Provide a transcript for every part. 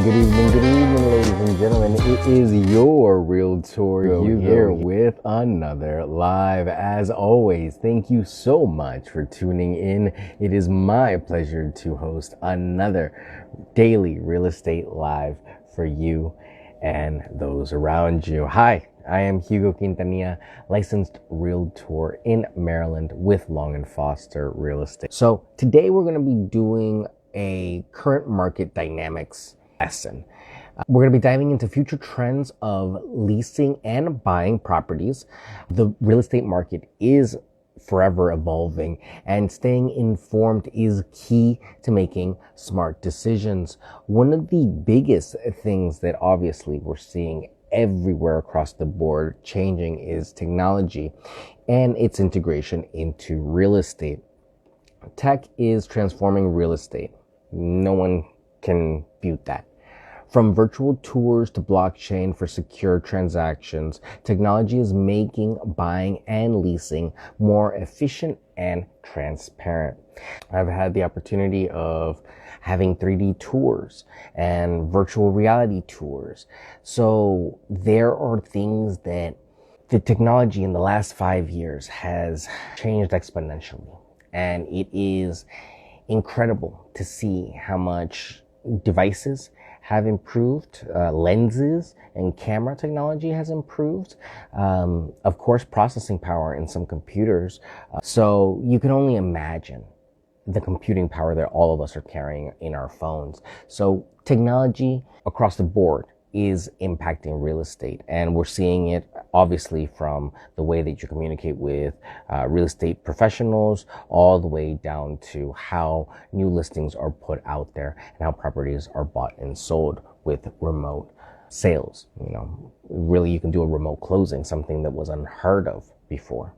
good evening, ladies and gentlemen. It is your Realtor Hugo here with another live. As always, thank you so much for tuning in. It is my pleasure to host another daily real estate live for you and those around you. Hi, I am Hugo Quintanilla, licensed Realtor in Maryland with Long & Foster Real Estate. So today we're going to be doing a current market dynamics lesson. We're going to be diving into future trends of leasing and buying properties. The real estate market is forever evolving, and staying informed is key to making smart decisions. One of the biggest things that obviously we're seeing everywhere across the board changing is technology and its integration into real estate. Tech is transforming real estate. No one can refute that. From virtual tours to blockchain for secure transactions, technology is making buying and leasing more efficient and transparent. I've had the opportunity of having 3D tours and virtual reality tours. So there are things that the technology in the last 5 years has changed exponentially. And it is incredible to see how much devices have improved, lenses and camera technology has improved. Of course, processing power in some computers. So you can only imagine the computing power that all of us are carrying in our phones. So technology across the board is impacting real estate, and we're seeing it obviously from the way that you communicate with real estate professionals all the way down to how new listings are put out there and how properties are bought and sold with remote sales. You know, really you can do a remote closing, something that was unheard of before.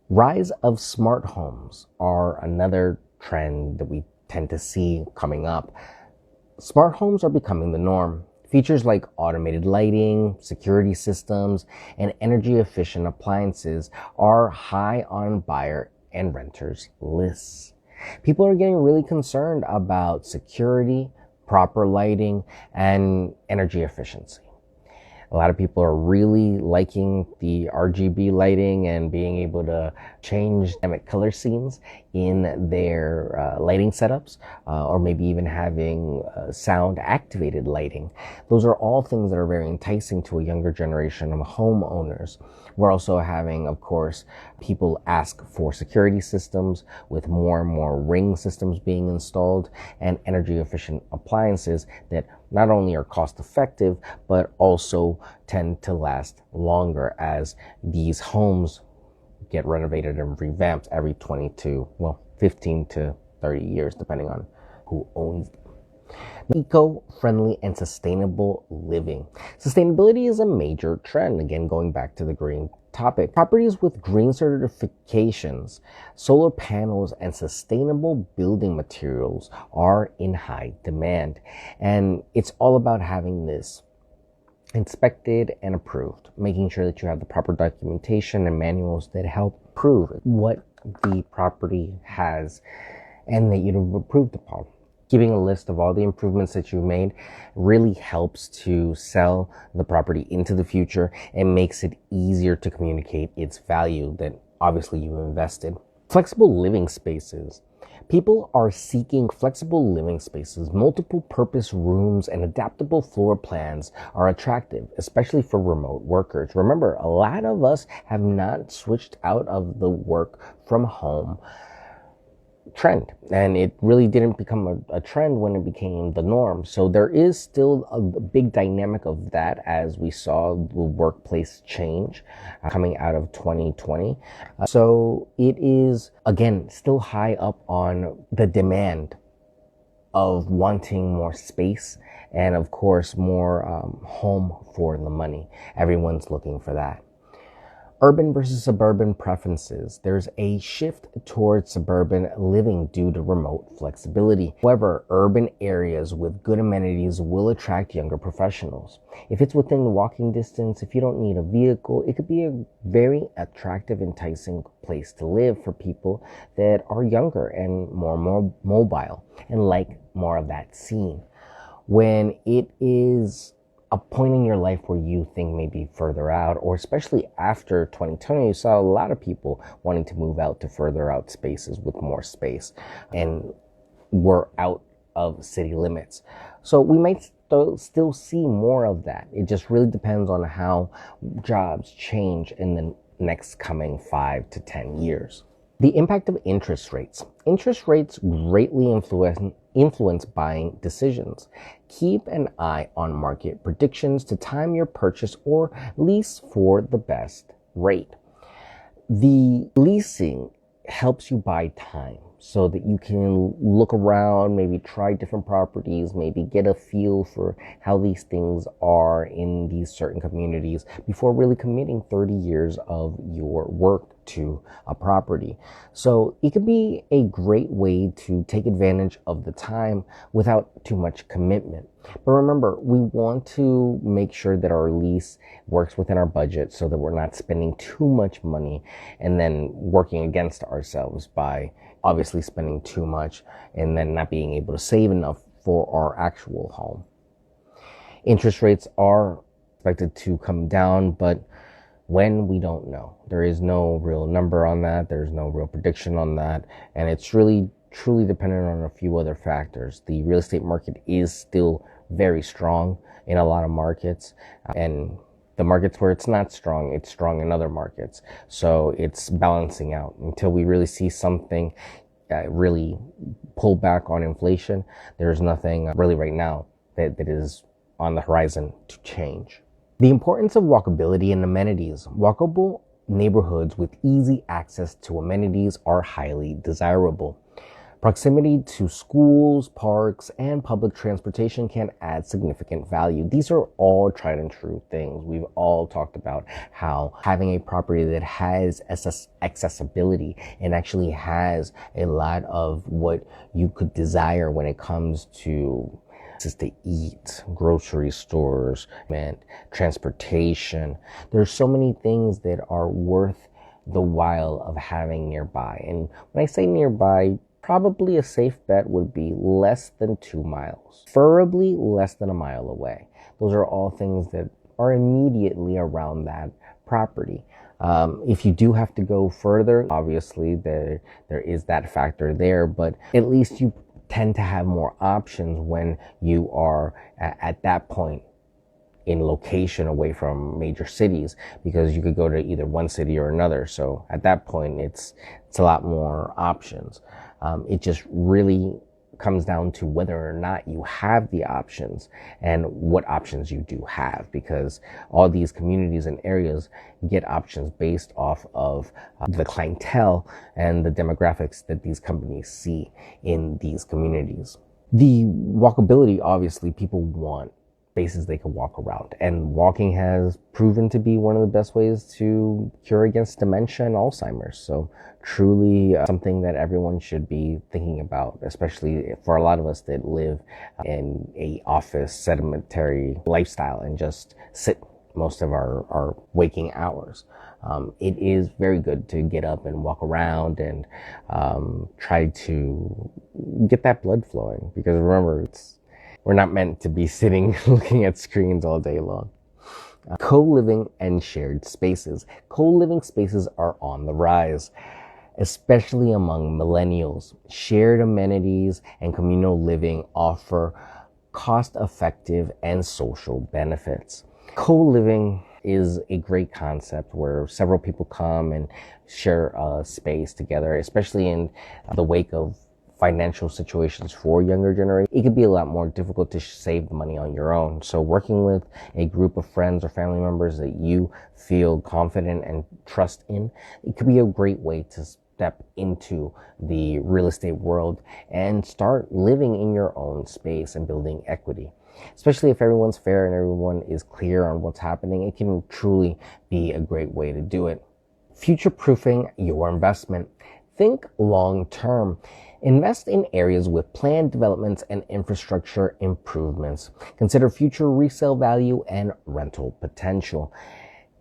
Rise of smart homes are another trend that we tend to see coming up. Smart homes are becoming the norm. Features like automated lighting, security systems, and energy-efficient appliances are high on buyer and renters' lists. People are getting really concerned about security, proper lighting, and energy efficiency. A lot of people are really liking the RGB lighting and being able to change dynamic color scenes in their lighting setups, or maybe even having sound activated lighting. Those are all things that are very enticing to a younger generation of homeowners. We're also having, of course, people ask for security systems with more and more Ring systems being installed and energy efficient appliances that not only are cost effective, but also tend to last longer as these homes get renovated and revamped every 15 to 30 years, depending on who owns them. Eco-friendly and sustainable living. Sustainability is a major trend, again, going back to the green topic. Properties with green certifications, solar panels, and sustainable building materials are in high demand. And it's all about having this inspected and approved, making sure that you have the proper documentation and manuals that help prove what the property has and that you've approved upon. Keeping a list of all the improvements that you've made really helps to sell the property into the future and makes it easier to communicate its value that obviously you've invested. Flexible living spaces. People are seeking flexible living spaces. Multiple purpose rooms and adaptable floor plans are attractive, especially for remote workers. Remember, a lot of us have not switched out of the work from home trend, and it really didn't become a trend when it became the norm. So there is still a big dynamic of that as we saw the workplace change coming out of 2020. So it is, again, still high up on the demand of wanting more space and, of course, more home for the money. Everyone's looking for that. Urban versus suburban preferences. There's a shift towards suburban living due to remote flexibility. However, urban areas with good amenities will attract younger professionals. If it's within walking distance, if you don't need a vehicle, it could be a very attractive, enticing place to live for people that are younger and more mobile and like more of that scene. when it is a point in your life where you think maybe further out, or especially after 2020, you saw a lot of people wanting to move out to further out spaces with more space and were out of city limits. So we might still see more of that. It just really depends on how jobs change in the next coming 5 to 10 years. The impact of interest rates. Interest rates greatly influence buying decisions. Keep an eye on market predictions to time your purchase or lease for the best rate. The leasing helps you buy time so that you can look around, maybe try different properties, maybe get a feel for how these things are in these certain communities before really committing 30 years of your work to a property. So it could be a great way to take advantage of the time without too much commitment. But remember, we want to make sure that our lease works within our budget so that we're not spending too much money and then working against ourselves by obviously spending too much and then not being able to save enough for our actual home. Interest rates are expected to come down, but when, we don't know. There is no real number on that. There's no real prediction on that. And it's really truly dependent on a few other factors. The real estate market is still very strong in a lot of markets, and the markets where it's not strong, it's strong in other markets. So it's balancing out until we really see something really pull back on inflation. There's nothing really right now that is on the horizon to change. The importance of walkability and amenities. Walkable neighborhoods with easy access to amenities are highly desirable. Proximity to schools, parks, and public transportation can add significant value. These are all tried and true things. We've all talked about how having a property that has accessibility and actually has a lot of what you could desire when it comes to places to eat, grocery stores, and transportation. There's so many things that are worth the while of having nearby. And when I say nearby, probably a safe bet would be less than 2 miles, preferably less than a mile away. Those are all things that are immediately around that property. If you do have to go further, obviously there is that factor there, but at least you tend to have more options when you are at that point in location away from major cities, because you could go to either one city or another. So at that point, it's a lot more options. It just really comes down to whether or not you have the options and what options you do have, because all these communities and areas get options based off of the clientele and the demographics that these companies see in these communities. The walkability, obviously, people want spaces they can walk around, and walking has proven to be one of the best ways to cure against dementia and Alzheimer's. So truly something that everyone should be thinking about, especially for a lot of us that live in a office sedentary lifestyle and just sit most of our waking hours. It is very good to get up and walk around and try to get that blood flowing, because remember, we're not meant to be sitting looking at screens all day long. Co-living and shared spaces. Co-living spaces are on the rise, especially among millennials. Shared amenities and communal living offer cost-effective and social benefits. Co-living is a great concept where several people come and share a space together, especially in the wake of financial situations for younger generation. It could be a lot more difficult to save the money on your own. So working with a group of friends or family members that you feel confident and trust in, it could be a great way to step into the real estate world and start living in your own space and building equity. Especially if everyone's fair and everyone is clear on what's happening, it can truly be a great way to do it. Future-proofing your investment. Think long-term. Invest in areas with planned developments and infrastructure improvements. Consider future resale value and rental potential.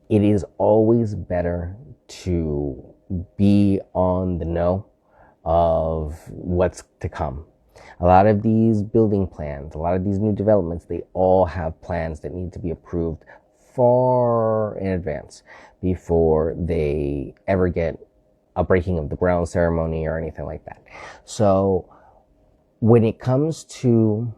It is always better to be on the know of what's to come. A lot of these building plans, a lot of these new developments, they all have plans that need to be approved far in advance before they ever get a breaking of the ground ceremony or anything like that. So when it comes to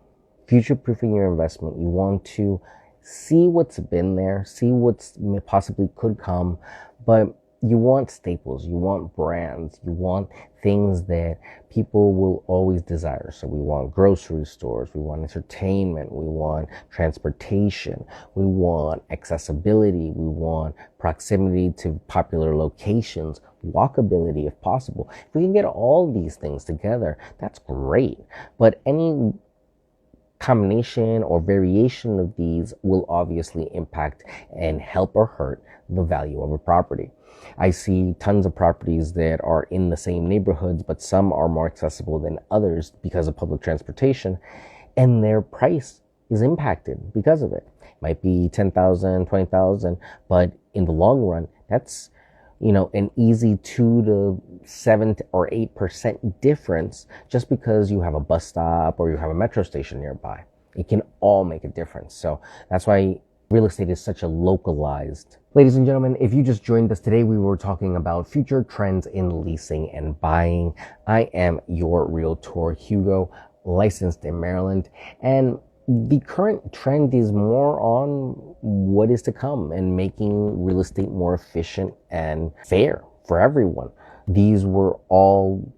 future-proofing your investment, you want to see what's been there, see what's possibly could come, but you want staples, you want brands, you want things that people will always desire. So we want grocery stores, we want entertainment, we want transportation, we want accessibility, we want proximity to popular locations, walkability if possible. If we can get all these things together, that's great. But any combination or variation of these will obviously impact and help or hurt the value of a property. I see tons of properties that are in the same neighborhoods, but some are more accessible than others because of public transportation, and their price is impacted because of it. Might be 10,000, 20,000, but in the long run, that's an easy 2 to 7 or 8% difference just because you have a bus stop or you have a metro station nearby. It can all make a difference. So that's why real estate is such a localized. Ladies and gentlemen, if you just joined us today, we were talking about future trends in leasing and buying. I am your realtor, Hugo, licensed in Maryland, and the current trend is more on what is to come and making real estate more efficient and fair for everyone. These were all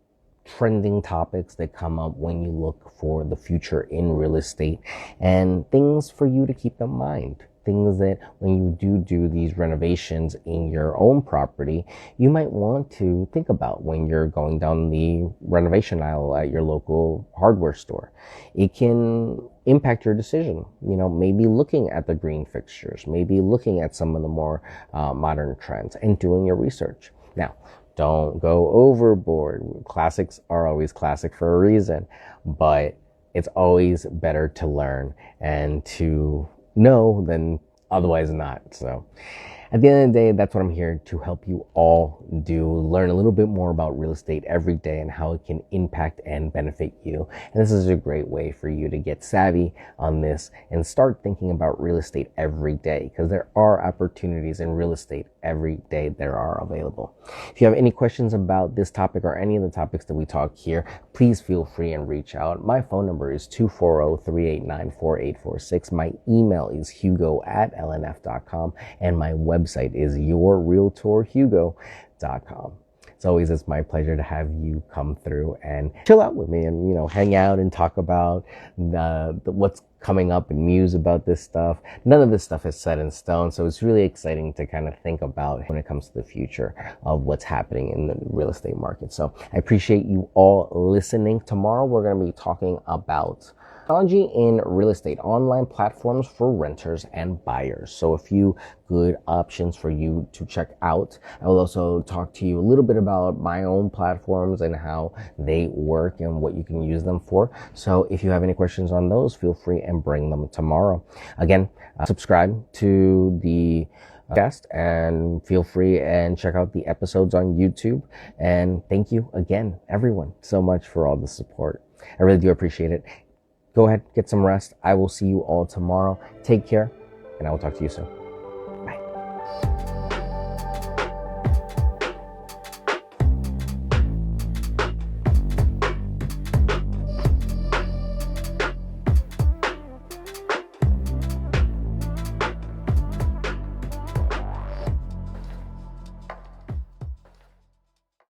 trending topics that come up when you look for the future in real estate, and things for you to keep in mind. Things that when you do these renovations in your own property, you might want to think about when you're going down the renovation aisle at your local hardware store. It can impact your decision. Maybe looking at the green fixtures, maybe looking at some of the more modern trends and doing your research. Now, don't go overboard. Classics are always classic for a reason, but it's always better to learn and to know than otherwise not. So at the end of the day, that's what I'm here to help you all do. Learn a little bit more about real estate every day and how it can impact and benefit you. And this is a great way for you to get savvy on this and start thinking about real estate every day, because there are opportunities in real estate every day that are available. If you have any questions about this topic or any of the topics that we talk here, please feel free and reach out. My phone number is 240-389-4846. My email is hugo@lnf.com, and my website is yourrealtorhugo.com. It's my pleasure to have you come through and chill out with me and, hang out and talk about what's coming up and muse about this stuff. None of this stuff is set in stone, so it's really exciting to kind of think about when it comes to the future of what's happening in the real estate market. So I appreciate you all listening. Tomorrow we're going to be talking about technology in real estate, online platforms for renters and buyers. So a few good options for you to check out. I will also talk to you a little bit about my own platforms and how they work and what you can use them for. So if you have any questions on those, feel free and bring them tomorrow. Again, subscribe to the podcast and feel free and check out the episodes on YouTube. And thank you again, everyone, so much for all the support. I really do appreciate it. Go ahead, get some rest. I will see you all tomorrow. Take care, and I will talk to you soon.